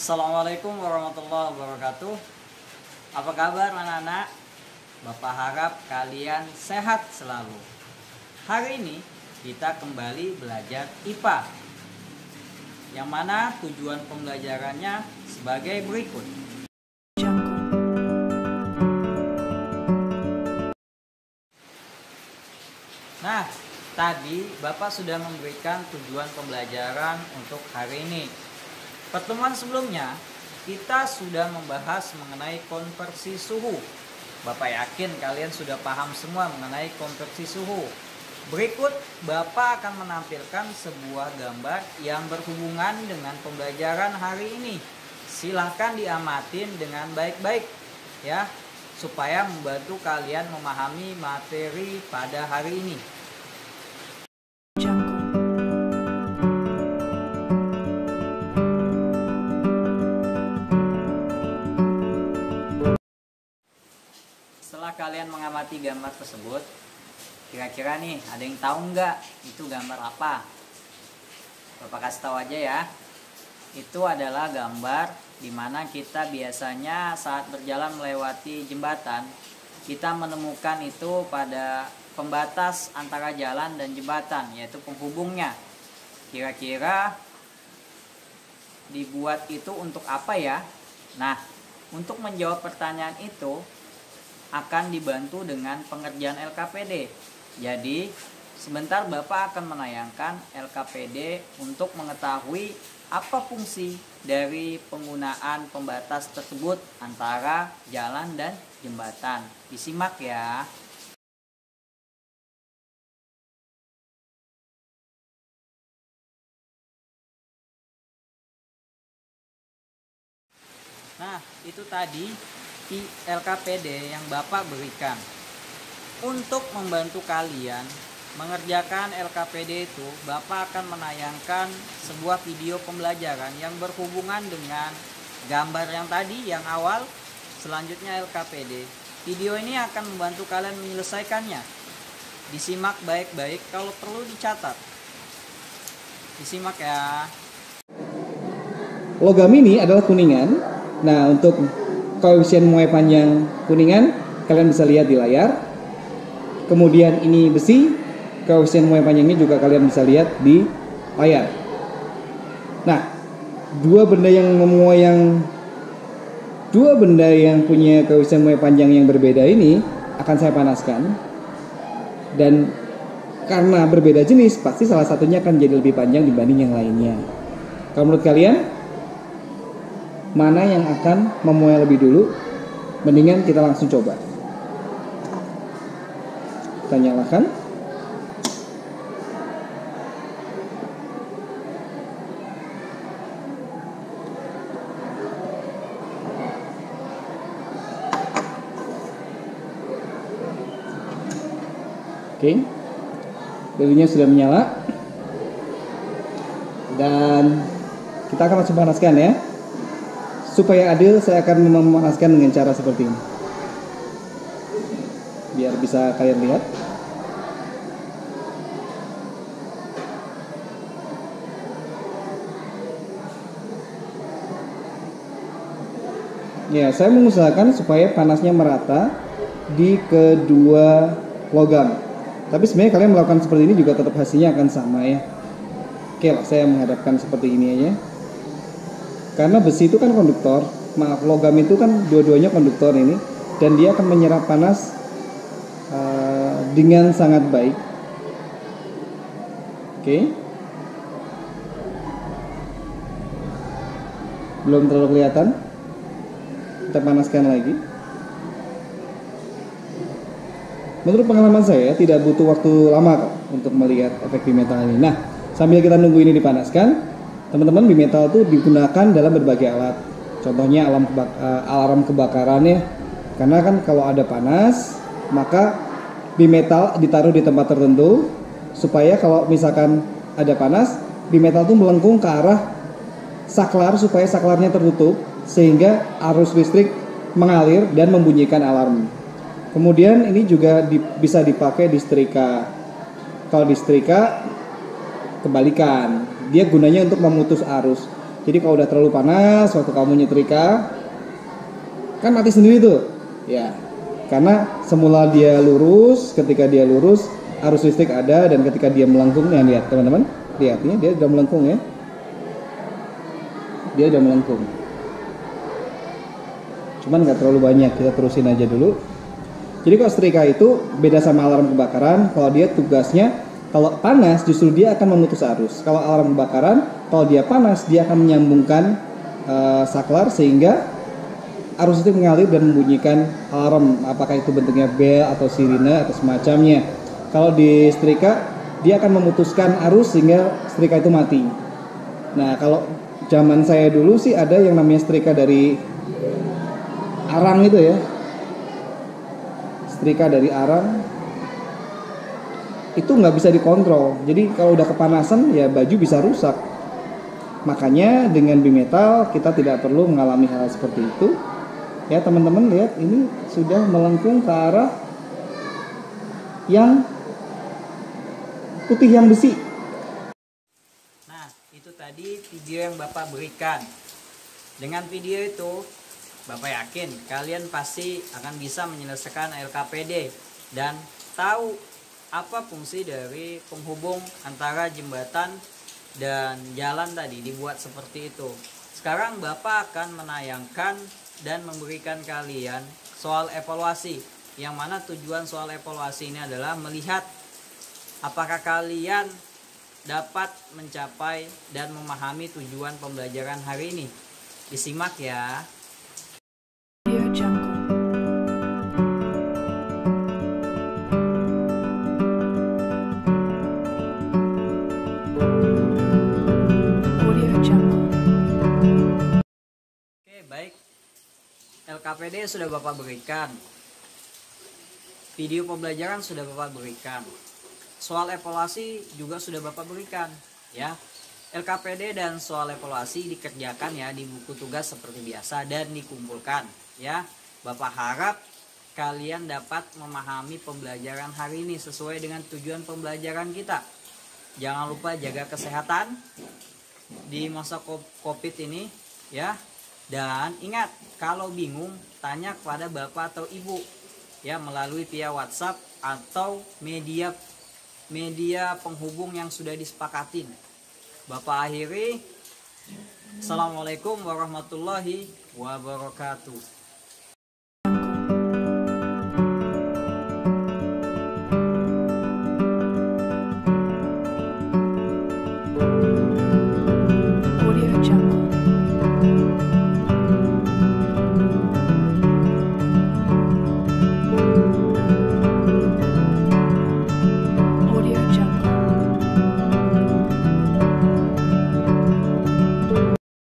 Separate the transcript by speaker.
Speaker 1: Assalamualaikum warahmatullahi wabarakatuh. Apa kabar anak-anak? Bapak harap kalian sehat selalu. Hari ini kita kembali belajar IPA, yang mana tujuan pembelajarannya sebagai berikut. Nah, tadi Bapak sudah memberikan tujuan pembelajaran untuk hari ini. Pertemuan sebelumnya kita sudah membahas mengenai konversi suhu. Bapak yakin kalian sudah paham semua mengenai konversi suhu. Berikut Bapak akan menampilkan sebuah gambar yang berhubungan dengan pembelajaran hari ini. Silahkan diamatin dengan baik-baik ya, supaya membantu kalian memahami materi pada hari ini. Setelah kalian mengamati gambar tersebut, kira-kira nih ada yang tahu nggak itu gambar apa? Bapak kasih tahu aja ya. Itu adalah gambar dimana kita biasanya saat berjalan melewati jembatan, kita menemukan itu pada pembatas antara jalan dan jembatan, yaitu penghubungnya. Kira-kira dibuat itu untuk apa ya? Nah, untuk menjawab pertanyaan itu akan dibantu dengan pengerjaan LKPD. Jadi, sebentar Bapak akan menayangkan LKPD untuk mengetahui apa fungsi dari penggunaan pembatas tersebut antara jalan dan jembatan. Disimak ya. Nah, itu tadi LKPD yang Bapak berikan. Untuk membantu kalian mengerjakan LKPD itu, Bapak akan menayangkan sebuah video pembelajaran yang berhubungan dengan gambar yang tadi, yang awal. Selanjutnya LKPD. Video ini akan membantu kalian menyelesaikannya. Disimak baik-baik, kalau perlu dicatat. Disimak ya.
Speaker 2: Logam ini adalah kuningan. Nah, untuk koefisien muai panjang kuningan kalian bisa lihat di layar. Kemudian ini besi, koefisien muai panjangnya juga kalian bisa lihat di layar. Nah, dua benda yang punya koefisien muai panjang yang berbeda ini akan saya panaskan. Dan karena berbeda jenis, pasti salah satunya akan jadi lebih panjang dibanding yang lainnya. Kalau menurut kalian, mana yang akan memuai lebih dulu? Mendingan kita langsung coba. Kita nyalakan. Oke. Lilinnya sudah menyala. Dan kita akan langsung panaskan ya. Supaya adil, saya akan memanaskan dengan cara seperti ini, biar bisa kalian lihat. Ya, saya mengusahakan supaya panasnya merata di kedua logam. Tapi sebenarnya kalian melakukan seperti ini juga tetap hasilnya akan sama ya. Oke lah, saya menghadapkan seperti ini aja. Karena besi itu kan konduktor, logam itu kan dua-duanya konduktor ini, dan dia akan menyerap panas dengan sangat baik. Oke. Belum terlalu kelihatan. Kita panaskan lagi. Menurut pengalaman saya, tidak butuh waktu lama kok untuk melihat efek bimetal ini. Nah, sambil kita nunggu ini dipanaskan, teman-teman, bimetal itu digunakan dalam berbagai alat. Contohnya alarm kebakaran ya. Karena kan kalau ada panas, maka bimetal ditaruh di tempat tertentu supaya kalau misalkan ada panas, bimetal itu melengkung ke arah saklar supaya saklarnya tertutup sehingga arus listrik mengalir dan membunyikan alarm. Kemudian ini juga bisa dipakai di setrika. Kalau di setrika kebalikan, dia gunanya untuk memutus arus. Jadi kalau udah terlalu panas waktu kamu nyetrika kan mati sendiri tuh. Ya. Karena semula dia lurus, ketika dia lurus arus listrik ada, dan ketika dia melengkung, ya lihat teman-teman, lihat ini dia udah melengkung ya. Dia udah melengkung. Cuman nggak terlalu banyak, kita terusin aja dulu. Jadi kalau setrika itu beda sama alarm kebakaran. Kalau dia tugasnya, kalau panas justru dia akan memutus arus. Kalau alarm kebakaran, kalau dia panas dia akan menyambungkan saklar sehingga arus itu mengalir dan membunyikan alarm, apakah itu bentuknya bel atau sirine atau semacamnya. Kalau di setrika dia akan memutuskan arus sehingga setrika itu mati. Nah, kalau zaman saya dulu sih ada yang namanya setrika dari arang itu ya. Setrika dari arang itu nggak bisa dikontrol. Jadi kalau udah kepanasan ya baju bisa rusak. Makanya dengan bimetal kita tidak perlu mengalami hal seperti itu. Ya teman-teman lihat ini sudah melengkung ke arah yang putih yang besi.
Speaker 1: Nah, itu tadi video yang Bapak berikan. Dengan video itu, Bapak yakin kalian pasti akan bisa menyelesaikan LKPD dan tahu apa fungsi dari penghubung antara jembatan dan jalan tadi dibuat seperti itu. Sekarang Bapak akan menayangkan dan memberikan kalian soal evaluasi, yang mana tujuan soal evaluasi ini adalah melihat apakah kalian dapat mencapai dan memahami tujuan pembelajaran hari ini. Disimak ya.
Speaker 3: Audio Jungle. Audio Jungle.
Speaker 1: Oke, baik. LKPD sudah Bapak berikan. Video pembelajaran sudah Bapak berikan. Soal evaluasi juga sudah Bapak berikan, ya. LKPD dan soal evaluasi dikerjakan ya di buku tugas seperti biasa dan dikumpulkan, ya. Bapak harap kalian dapat memahami pembelajaran hari ini sesuai dengan tujuan pembelajaran kita. Jangan lupa jaga kesehatan di masa Covid ini, ya. Dan ingat, kalau bingung tanya kepada Bapak atau Ibu, ya, melalui via WhatsApp atau media penghubung yang sudah disepakatin. Bapak akhiri. Assalamualaikum warahmatullahi wabarakatuh.